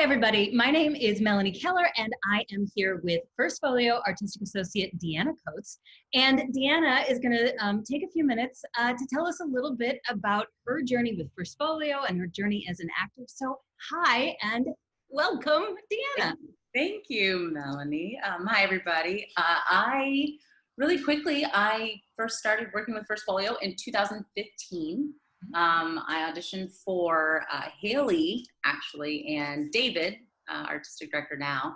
everybody. My name is Melanie Keller, and I am here with First Folio Artistic Associate Deanna Coates. And Deanna is going to take a few minutes to tell us a little bit about her journey with First Folio and her journey as an actor. So, hi and welcome, Deanna. Thank you, Melanie. Hi, everybody. I first started working with First Folio in 2015. I auditioned for Haley, actually, and David, Artistic Director now,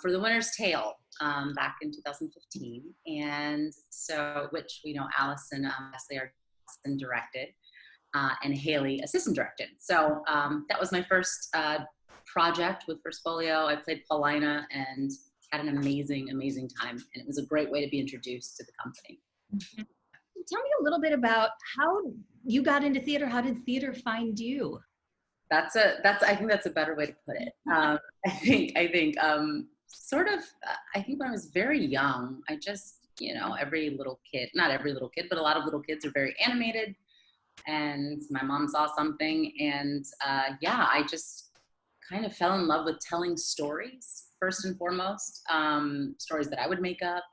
for The Winter's Tale back in 2015. And so, which we know Allison, Leslie Allison directed, and Haley assistant directed. So that was my first project with First Folio. I played Paulina and had an amazing, amazing time. And it was a great way to be introduced to the company. Mm-hmm. Tell me a little bit about how you got into theater. How did theater find you? I think that's a better way to put it. I think when I was very young, I just, every little kid, not every little kid, but a lot of little kids are very animated. And my mom saw something and I just kind of fell in love with telling stories first and foremost, stories that I would make up,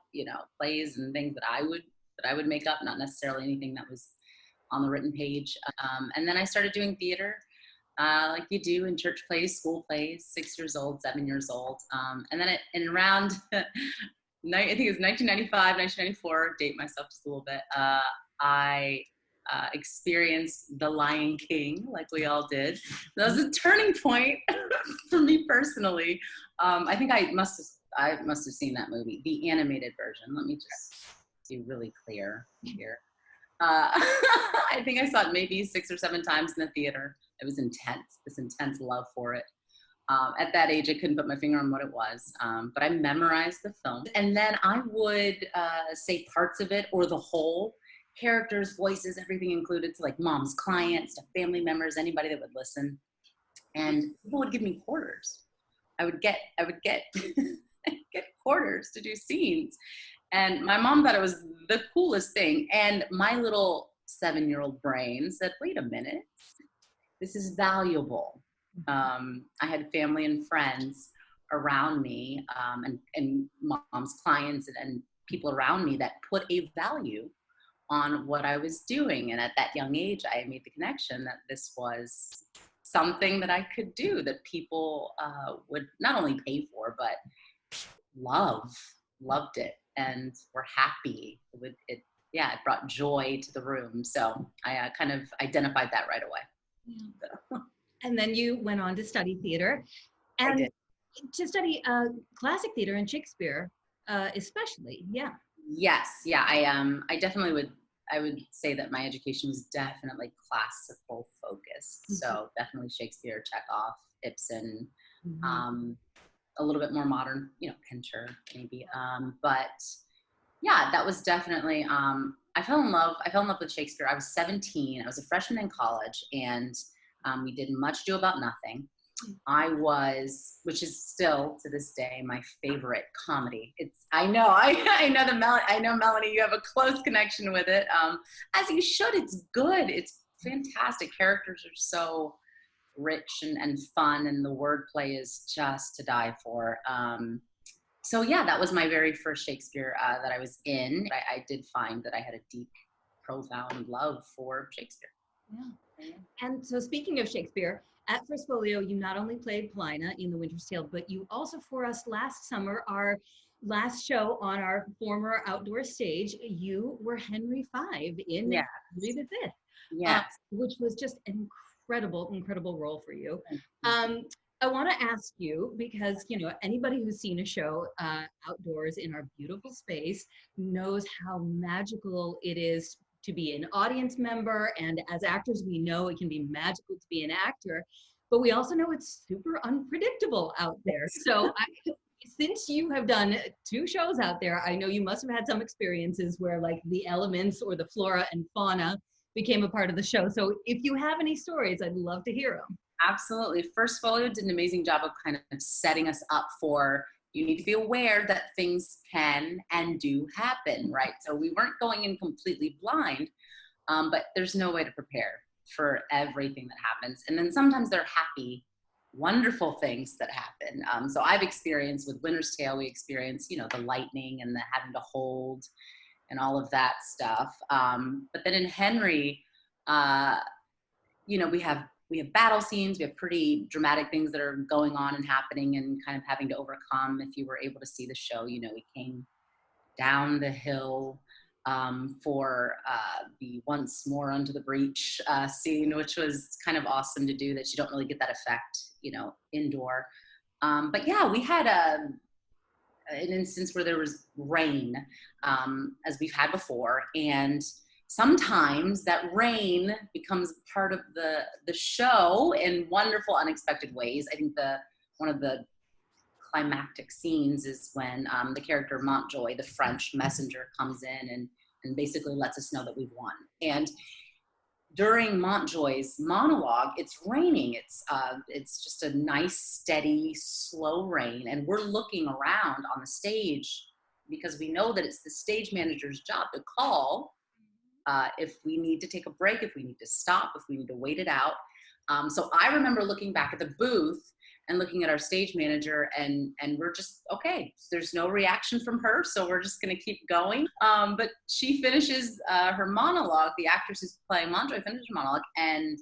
plays and things that I would make up, not necessarily anything that was on the written page. And then I started doing theater, like you do in church plays, school plays, 6 years old, 7 years old. And then around, I think it was 1995, 1994, date myself just a little bit, I experienced The Lion King, like we all did. That was a turning point for me personally. I think I must have seen that movie, the animated version. Let me just be really clear here. I think I saw it maybe 6 or 7 times in the theater. It was intense, this intense love for it. At that age, I couldn't put my finger on what it was, but I memorized the film. And then I would say parts of it or the whole, characters, voices, everything included, to like mom's clients, to family members, anybody that would listen. And people would give me quarters. I would get get quarters to do scenes. And my mom thought it was the coolest thing. And my little 7-year-old brain said, wait a minute, this is valuable. I had family and friends around me, and mom's clients and people around me that put a value on what I was doing. And at that young age, I made the connection that this was something that I could do, that people would not only pay for, but loved it, and were happy. It brought joy to the room. So I kind of identified that right away. Yeah. So. And then you went on to study theater, and to study classic theater and Shakespeare, especially. Yeah. Yes. Yeah. I definitely I would say that my education was definitely classical focused. Mm-hmm. So definitely Shakespeare, Chekhov, Ibsen, mm-hmm. A little bit more modern, Pinter maybe. But yeah, that was definitely, I fell in love with Shakespeare. I was 17. I was a freshman in college, and we did Much Ado About Nothing. Which is still to this day my favorite comedy. I know Melanie, you have a close connection with it, as you should. It's good. It's fantastic. Characters are so rich and fun, and the wordplay is just to die for. So yeah, that was my very first Shakespeare that I was in. I did find that I had a deep, profound love for Shakespeare. Yeah. And so speaking of Shakespeare, at First Folio, you not only played Paulina in The Winter's Tale, but you also, for us last summer, our last show on our former outdoor stage, you were Henry V in Henry V, which was just an incredible role for you. I want to ask you, because anybody who's seen a show outdoors in our beautiful space knows how magical it is to be an audience member, and as actors we know it can be magical to be an actor, but we also know it's super unpredictable out there. So since you have done 2 shows out there, I know you must have had some experiences where like the elements or the flora and fauna became a part of the show. So if you have any stories, I'd love to hear them. Absolutely. First Folio did an amazing job of kind of setting us up for, you need to be aware that things can and do happen, right? So we weren't going in completely blind, but there's no way to prepare for everything that happens. And then sometimes they're happy wonderful things that happen. So I've experienced with Winter's Tale, we experience, you know, the lightning and the having to hold and all of that stuff. But then in Henry, you know, we have battle scenes, we have pretty dramatic things that are going on and happening and kind of having to overcome. If you were able to see the show, you know, we came down the hill for the once more under the breach scene, which was kind of awesome to do, that you don't really get that effect, you know, indoor. But yeah, we had an instance where there was rain, as we've had before, and sometimes that rain becomes part of the show in wonderful, unexpected ways. I think one of the climactic scenes is when the character Montjoy, the French messenger, comes in and basically lets us know that we've won. And during Montjoy's monologue, it's raining. It's just a nice, steady, slow rain. And we're looking around on the stage because we know that it's the stage manager's job to call if we need to take a break, if we need to stop, if we need to wait it out. So I remember looking back at the booth and looking at our stage manager, and we're just, okay, there's no reaction from her, so we're just gonna keep going. But she finishes her monologue, the actress who's playing Montjoy finishes her monologue and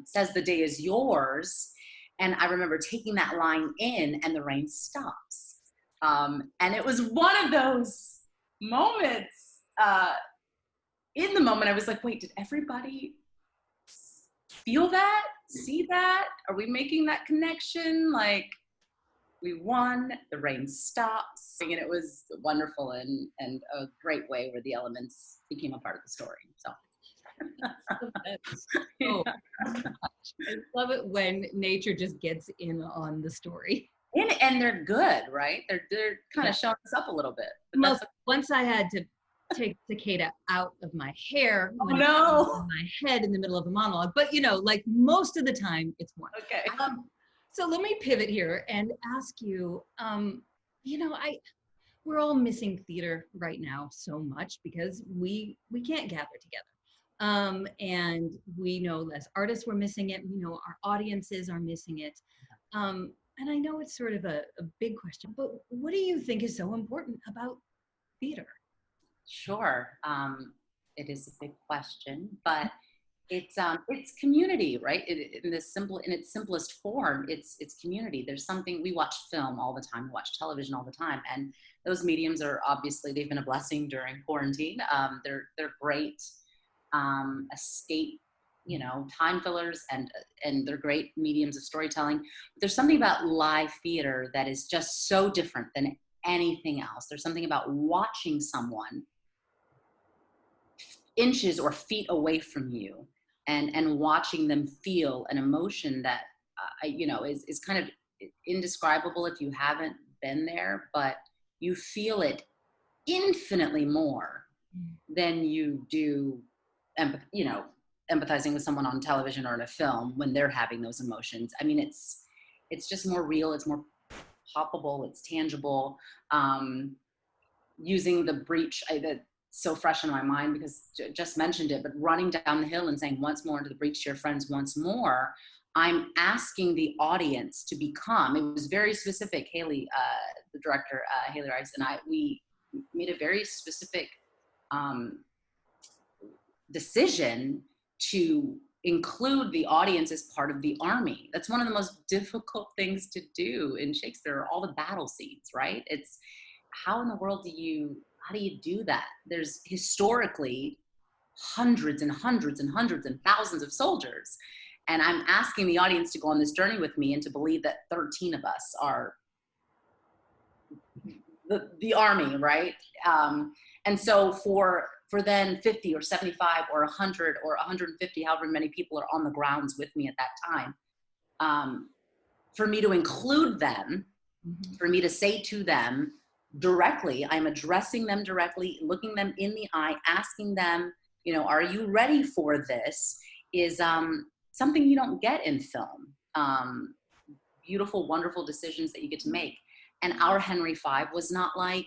says, "The day is yours." And I remember taking that line in, and the rain stops. And it was one of those moments, in the moment I was like, wait, did everybody feel that? See that? Are we making that connection? Like, we won, the rain stops, and it was wonderful and a great way where the elements became a part of the story. So so much. I love it when nature just gets in on the story. And they're good, right? They're kind of showing us up a little bit. Once I had to take cicada out of my hair, oh no, my head in the middle of a monologue, but you know, like most of the time it's one. Okay. So let me pivot here and ask you, you know, we're all missing theater right now so much because we can't gather together. And we know as artists we're missing it. We know our audiences are missing it. And I know it's sort of a big question, but what do you think is so important about theater? Sure. It is a big question, but it's community, right? In its simplest form, it's community. There's something, we watch film all the time, we watch television all the time, and those mediums are obviously, they've been a blessing during quarantine. They're great escape, you know, time fillers, and they're great mediums of storytelling. But there's something about live theater that is just so different than anything else. There's something about watching someone inches or feet away from you and watching them feel an emotion that you know is kind of indescribable if you haven't been there, but you feel it infinitely more than you do you know, empathizing with someone on television or in a film when they're having those emotions. I mean, it's just more real, it's more palpable, it's tangible. Using the breach, that's so fresh in my mind because just mentioned it, but running down the hill and saying once more into the breach to your friends once more, I'm asking the audience to become, it was very specific, Haley, the director, Haley Rice and I, we made a very specific decision to include the audience as part of the army. That's one of the most difficult things to do in Shakespeare, all the battle scenes, right? It's how in the world do you do that? There's historically hundreds and hundreds and hundreds and thousands of soldiers. And I'm asking the audience to go on this journey with me and to believe that 13 of us are the army, right? And so for then 50 or 75 or 100 or 150, however many people are on the grounds with me at that time, for me to include them, for me to say to them directly, I'm addressing them directly, looking them in the eye, asking them, you know, are you ready for this, is something you don't get in film. Beautiful, wonderful decisions that you get to make. And our Henry V was not like,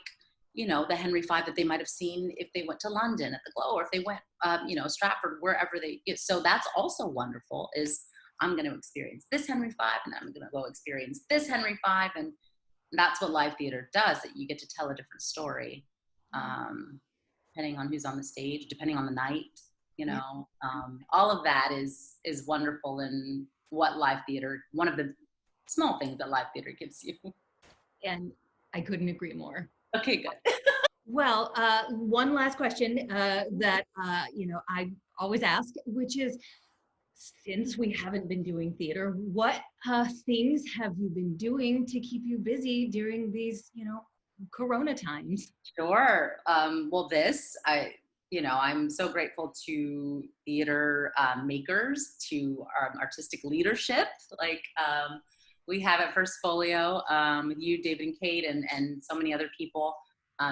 you know, the Henry V that they might have seen if they went to London at the Glow, or if they went, you know, Stratford, wherever they get. So that's also wonderful, is I'm going to experience this Henry V, and I'm going to go experience this Henry V. And that's what live theater does, that you get to tell a different story, depending on who's on the stage, depending on the night, you know. All of that is wonderful, and what live theater, one of the small things that live theater gives you. And I couldn't agree more. Okay, good. Well, one last question that I always ask, which is, since we haven't been doing theater, what things have you been doing to keep you busy during these, Corona times? Sure. Well, I'm so grateful to theater makers, to artistic leadership. Like we have at First Folio with you, David and Kate, and so many other people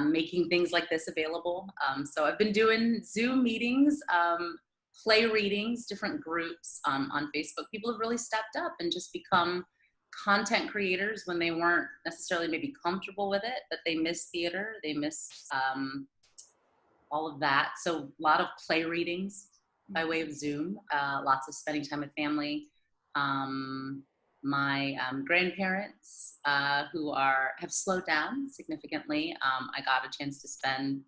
making things like this available. So I've been doing Zoom meetings, play readings, different groups on Facebook. People have really stepped up and just become content creators when they weren't necessarily maybe comfortable with it, but they miss theater, they miss all of that. So a lot of play readings by way of Zoom, lots of spending time with family. My grandparents who have slowed down significantly. I got a chance to spend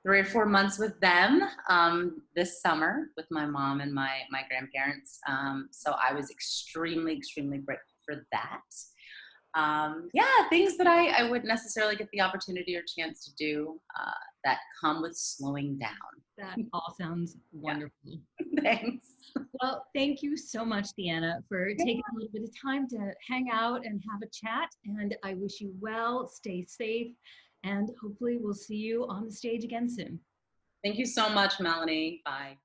3 or 4 months with them this summer with my mom and my grandparents. So I was extremely, extremely grateful for that. Things that I wouldn't necessarily get the opportunity or chance to do that come with slowing down. That all sounds wonderful. Thanks. Well, thank you so much, Deanna, for taking a little bit of time to hang out and have a chat. And I wish you well, stay safe, and hopefully we'll see you on the stage again soon. Thank you so much, Melanie. Bye.